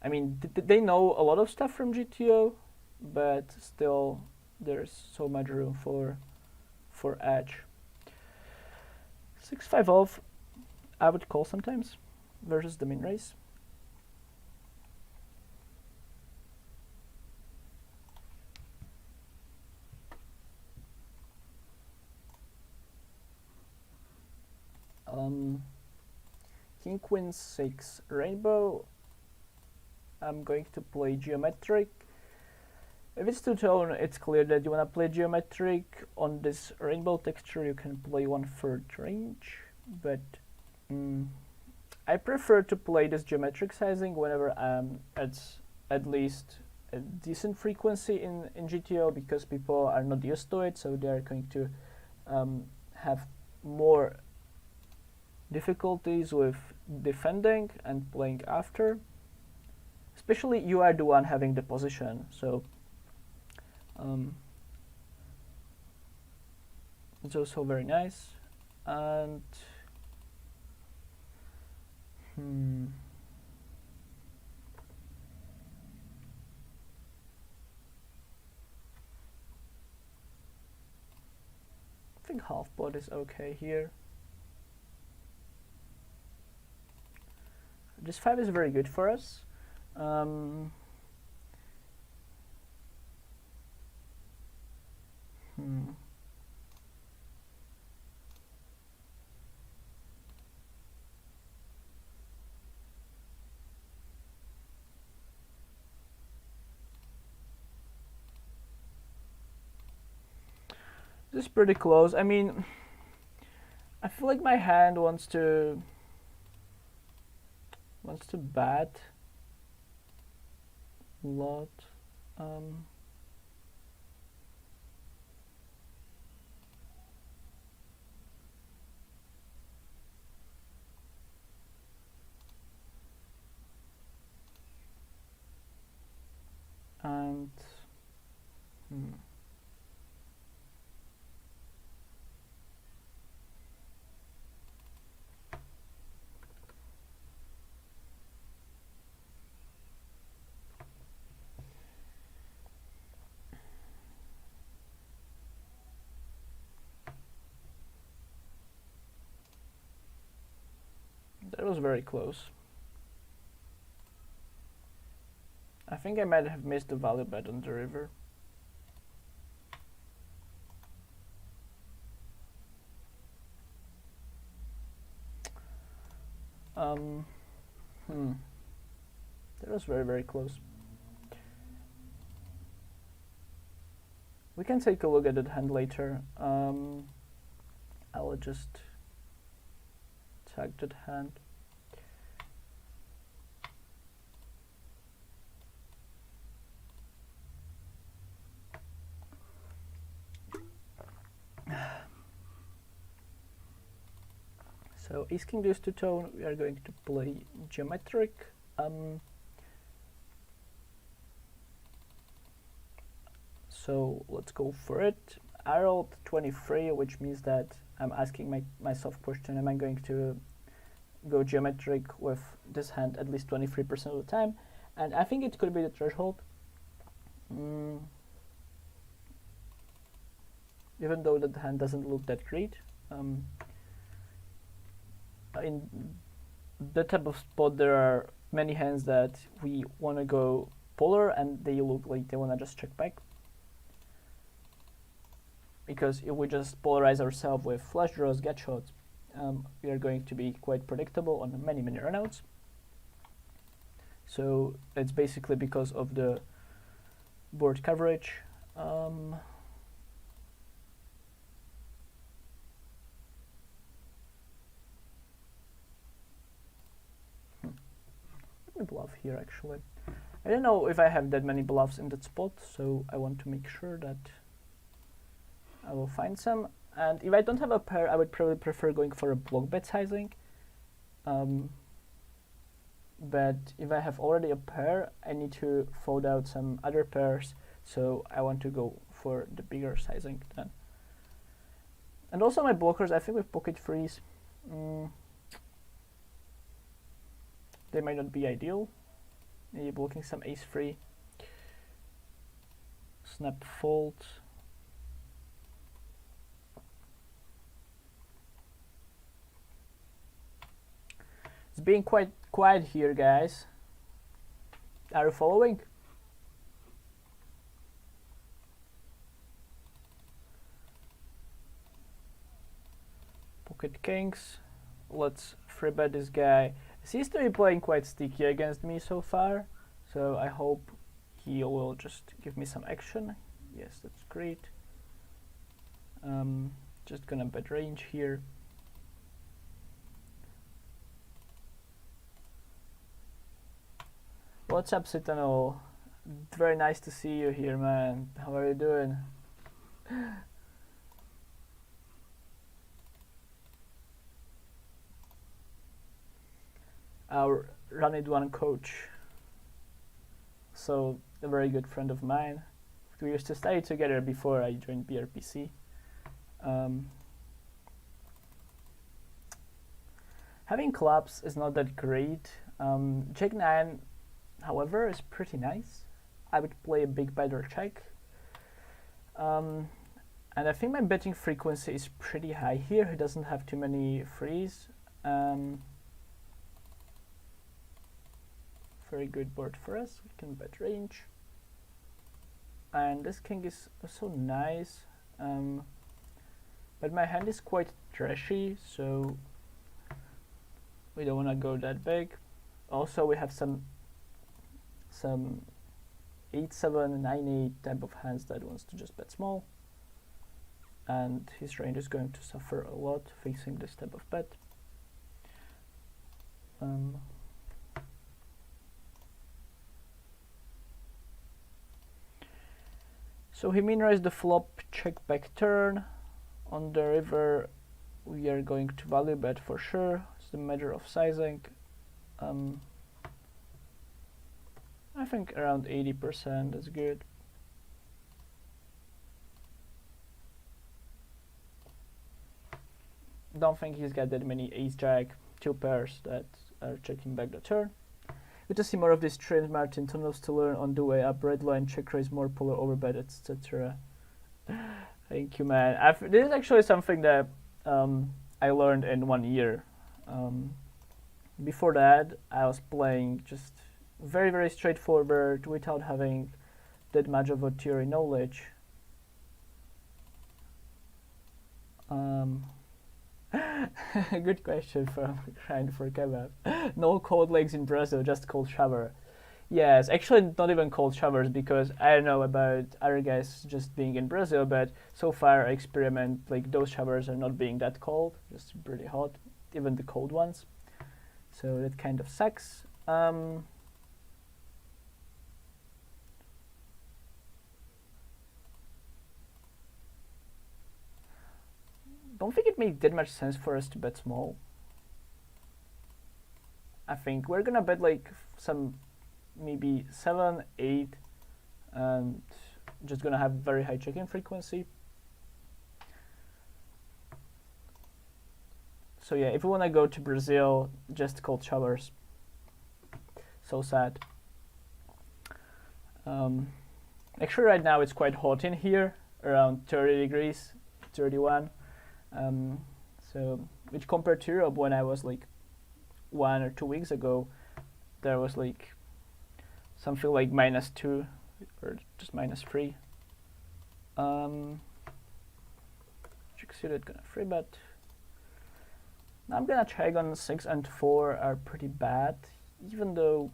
I mean, they know a lot of stuff from GTO, but still there's so much room for edge. 6-5 off, I would call sometimes versus the min raise. King Queen 6 rainbow. I'm going to play geometric. If it's two-tone, it's clear that you want to play geometric. On this rainbow texture, you can play 1/3 range, but I prefer to play this geometric sizing whenever it's at least a decent frequency in GTO, because people are not used to it, so they are going to have more difficulties with defending and playing after. Especially you are the one having the position, so it's also very nice. And I think half pot is okay here. This 5 is very good for us. This is pretty close. I mean, I feel like my hand wants to bet a lot. And that was very close. I think I might have missed the value bet on the river. That was very, very close. We can take a look at that hand later. I will just tag that hand. So ace king deuce two tone, we are going to play geometric. So let's go for it. I rolled 23, which means that I'm asking myself question, am I going to go geometric with this hand at least 23% of the time? And I think it could be the threshold. Even though that hand doesn't look that great. In that type of spot, there are many hands that we want to go polar and they look like they want to just check back. Because if we just polarize ourselves with flush draws, get shots, we are going to be quite predictable on many runouts. So it's basically because of the board coverage. Let me bluff here actually. I don't know if I have that many bluffs in that spot, so I want to make sure that I will find some. And if I don't have a pair, I would probably prefer going for a block bet sizing. But if I have already a pair, I need to fold out some other pairs, so I want to go for the bigger sizing then. And also my blockers, I think with pocket threes, they might not be ideal. Maybe blocking some ace-3. Snap fold. It's being quite quiet here, guys. Are you following? Pocket kings. Let's free bet this guy. He seems to be playing quite sticky against me so far, so I hope he will just give me some action. Yes, that's great. Just gonna bet range here. What's up, Citano? Very nice to see you here, man. How are you doing? Our Run It One coach. So, a very good friend of mine. We used to study together before I joined BrPC. Having clubs is not that great. Jack 9, however, is pretty nice. I would play a big bet or check. And I think my betting frequency is pretty high here. He doesn't have too many frees. Very good board for us. We can bet range. And this king is also nice. But my hand is quite trashy, so we don't want to go that big. Also, we have some 8-7, 9-8 type of hands that wants to just bet small. And his range is going to suffer a lot facing this type of bet. So he min-raised the flop, check back turn. On the river, we are going to value bet for sure. It's the matter of sizing. I think around 80% is good. Don't think he's got that many ace-jack, 2 pairs that are checking back the turn. Good to see more of these trends, Martin. Tunnels to learn on the way up. Red line, check raise, more polar overbet, etc. Thank you, man. This is actually something that I learned in 1 year. Before that, I was playing just very, very straightforward without having that much of a theory knowledge. Good question from Grind for Kebab. No cold legs in Brazil, just cold shower. Yes, actually not even cold showers, because I don't know about other guys just being in Brazil, but so far I experiment like those showers are not being that cold, just pretty hot, even the cold ones. So that kind of sucks. Don't think it makes that much sense for us to bet small. I think we're gonna bet like some maybe 7, 8, and just gonna have very high check-in frequency. So yeah, if we wanna go to Brazil, just cold showers. So sad. Actually right now it's quite hot in here, around 30 degrees, 31. So, which compared to Europe, when I was like 1 or 2 weeks ago, there was like something like -2 or just -3. Check suited, gonna free bet. Now I'm gonna check on 6 and 4 are pretty bad, even though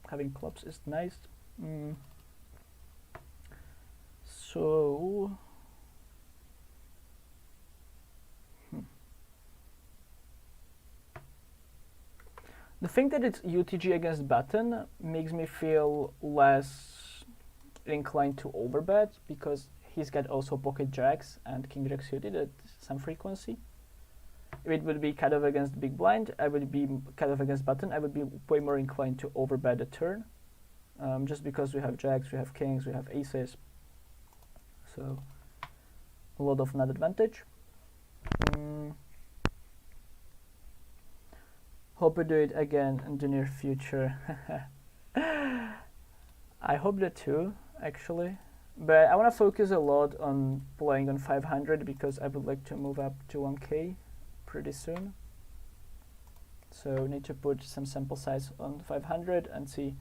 having clubs is nice. So. The thing that it's UTG against button makes me feel less inclined to overbet, because he's got also pocket jacks and king jack suited at some frequency. If it would be cut off against big blind, I would be cut off against button, I would be way more inclined to overbet the turn, just because we have jacks, we have kings, we have aces, so a lot of nut advantage. Hope we do it again in the near future. I hope that too, actually. But I want to focus a lot on playing on 500 because I would like to move up to 1k pretty soon. So need to put some sample size on 500 and see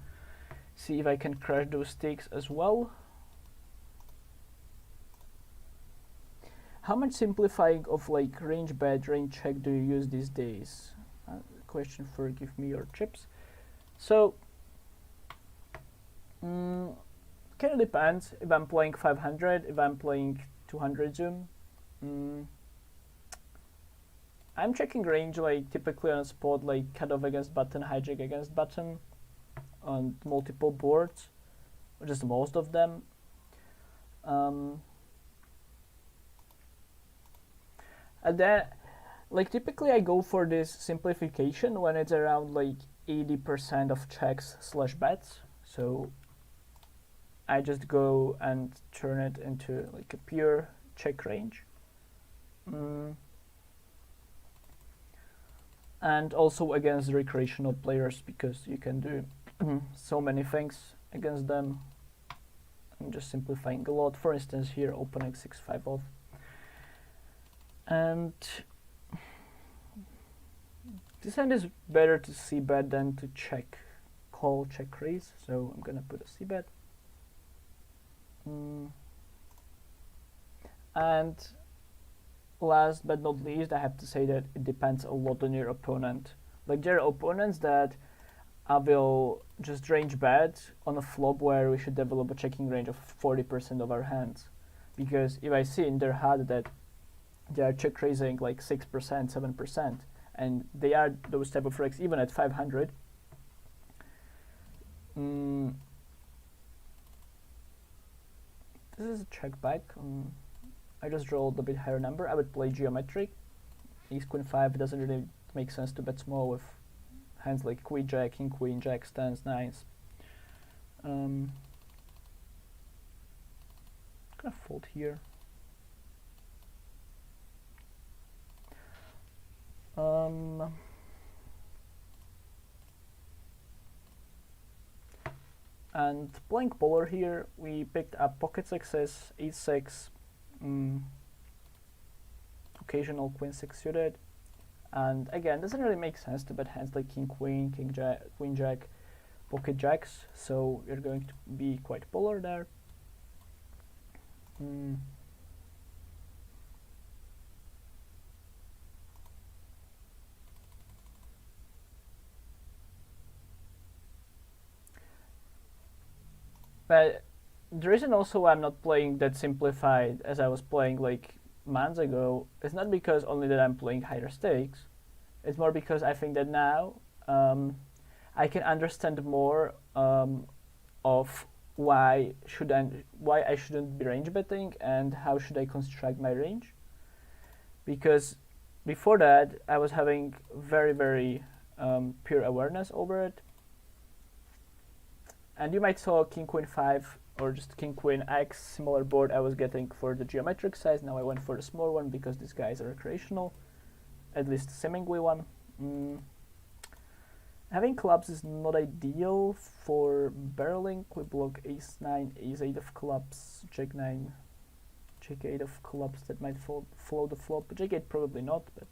if I can crush those stakes as well. How much simplifying of like range bet, range check do you use these days? Question for give me your chips. So kind of depends if I'm playing 500, if I'm playing 200 zoom. I'm checking range like typically on a spot like cutoff against button, hijack against button on multiple boards, or just most of them. And then like typically I go for this simplification when it's around like 80% of checks slash bets. So I just go and turn it into like a pure check range. And also against recreational players because you can do so many things against them. I'm just simplifying a lot. For instance, here opening 6-5 off. And this hand is better to c-bet than to check call, check raise. So I'm gonna put a c-bet. And last but not least, I have to say that it depends a lot on your opponent. Like there are opponents that I will just range bet on a flop where we should develop a checking range of 40% of our hands. Because if I see in their hand that they are check raising like 6%, 7%, and they are those type of regs even at 500, this is a check back. I just rolled a bit higher number. I would play geometric. Ace Queen 5 doesn't really make sense to bet small with hands like Queen Jack, King Queen, Jack, stands, nines. Gonna fold here. And playing polar here, we picked up pocket sixes, ace six, occasional queen six suited, and again doesn't really make sense to bet hands like king queen, king jack, queen jack, pocket jacks. So you're going to be quite polar there. But the reason also I'm not playing that simplified as I was playing like months ago is not because only that I'm playing higher stakes. It's more because I think that now I can understand more of why I shouldn't be range betting and how should I construct my range. Because before that I was having very pure awareness over it. And you might saw King Queen 5 or just King Queen X similar board I was getting for the geometric size. Now I went for the small one because these guys are recreational, at least seemingly one. Having clubs is not ideal for barreling. We block ace 9, ace 8 of clubs, jack 9, jack 8 of clubs that might follow the flop. Jack 8 probably not, but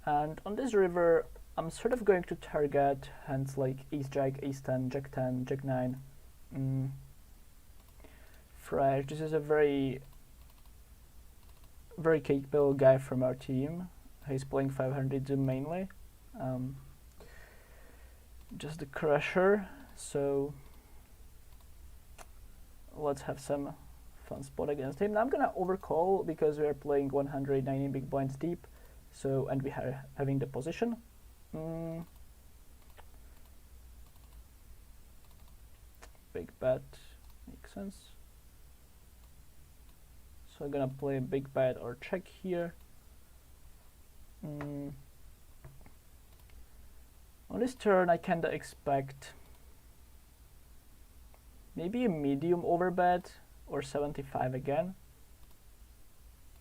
and on this river I'm sort of going to target hands like ace jack, ace 10, jack 10, jack 9. Fresh. This is a very capable guy from our team. He's playing 500 zoom mainly. Just the crusher. So let's have some fun spot against him. Now I'm gonna overcall because we are playing 190 big blinds deep. So, and we are having the position. Big bet makes sense. So I'm gonna play a big bet or check here. On this turn I kinda expect maybe a medium overbet or 75 again.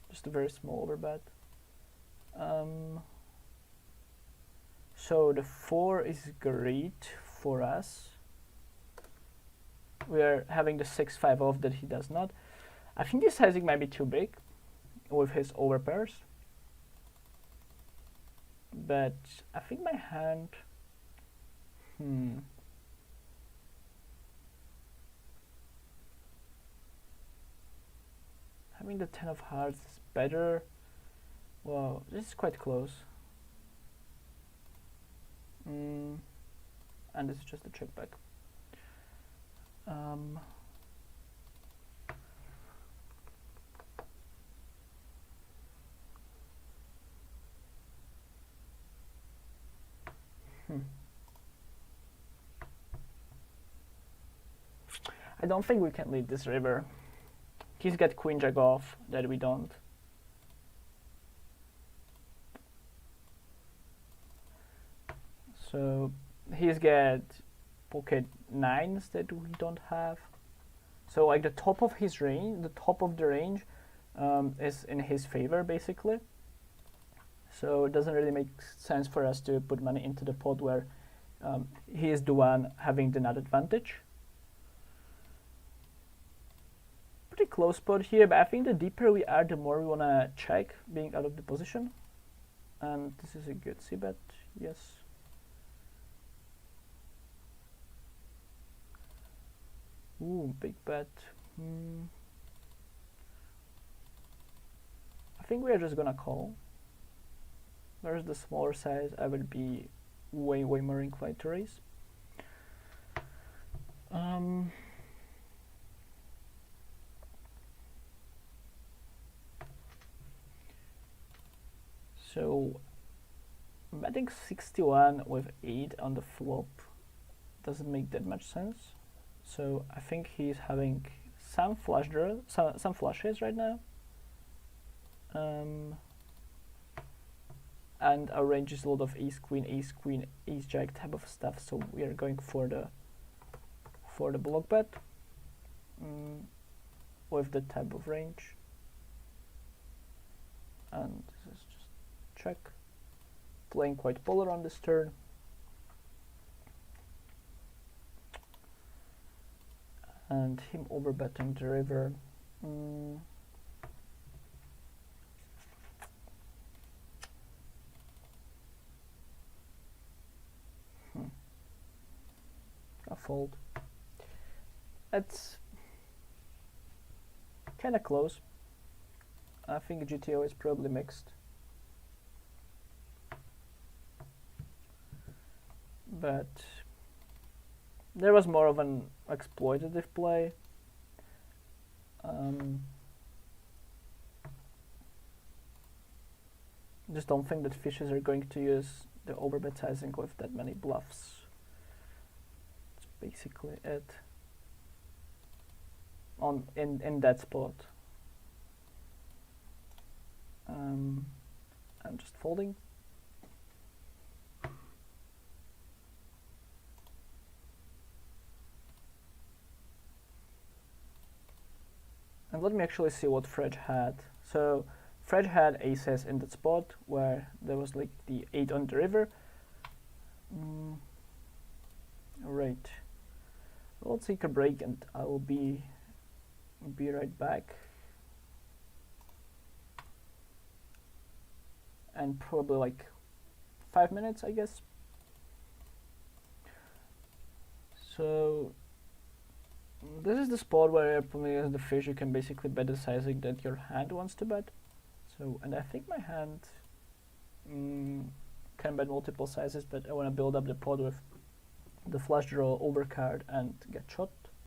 Just a very small overbet. So the 4 is great for us. We are having the 6-5 off that he does not. I think this sizing might be too big with his overpairs. But I think my hand... Having the 10 of hearts is better. Wow, this is quite close. And this is just a check back. I don't think we can lead this river. He's got queen jack off that we don't. So he's got pocket 9s that we don't have. So like the top of his range, the top of the range is in his favor basically. So it doesn't really make sense for us to put money into the pot where he is the one having the nut advantage. Pretty close spot here, but I think the deeper we are, the more we want to check being out of the position. And this is a good c-bet, yes. Ooh, big bet. I think we are just gonna call. Whereas the smaller size, I would be way more inclined to raise. So betting 61 with 8 on the flop doesn't make that much sense. So I think he's having some flush draw, some flushes right now. And our range is a lot of ace queen, ace jack type of stuff. So we are going for the block bet with that type of range. And this is just check. Playing quite polar on this turn. And him overbetting the river. A fold. It's kind of close. I think GTO is probably mixed. But there was more of an exploitative play. Just don't think that fishes are going to use the overbet sizing with that many bluffs. That's basically it. In that spot. I'm just folding. And let me actually see what Fred had. So Fred had aces in that spot where there was like the 8 on the river. Right. We'll take a break and I will be right back. And probably like 5 minutes, I guess. So this is the spot where as the fish you can basically bet the sizing that your hand wants to bet. So, and I think my hand can bet multiple sizes, but I want to build up the pot with the flush draw overcard and get shot.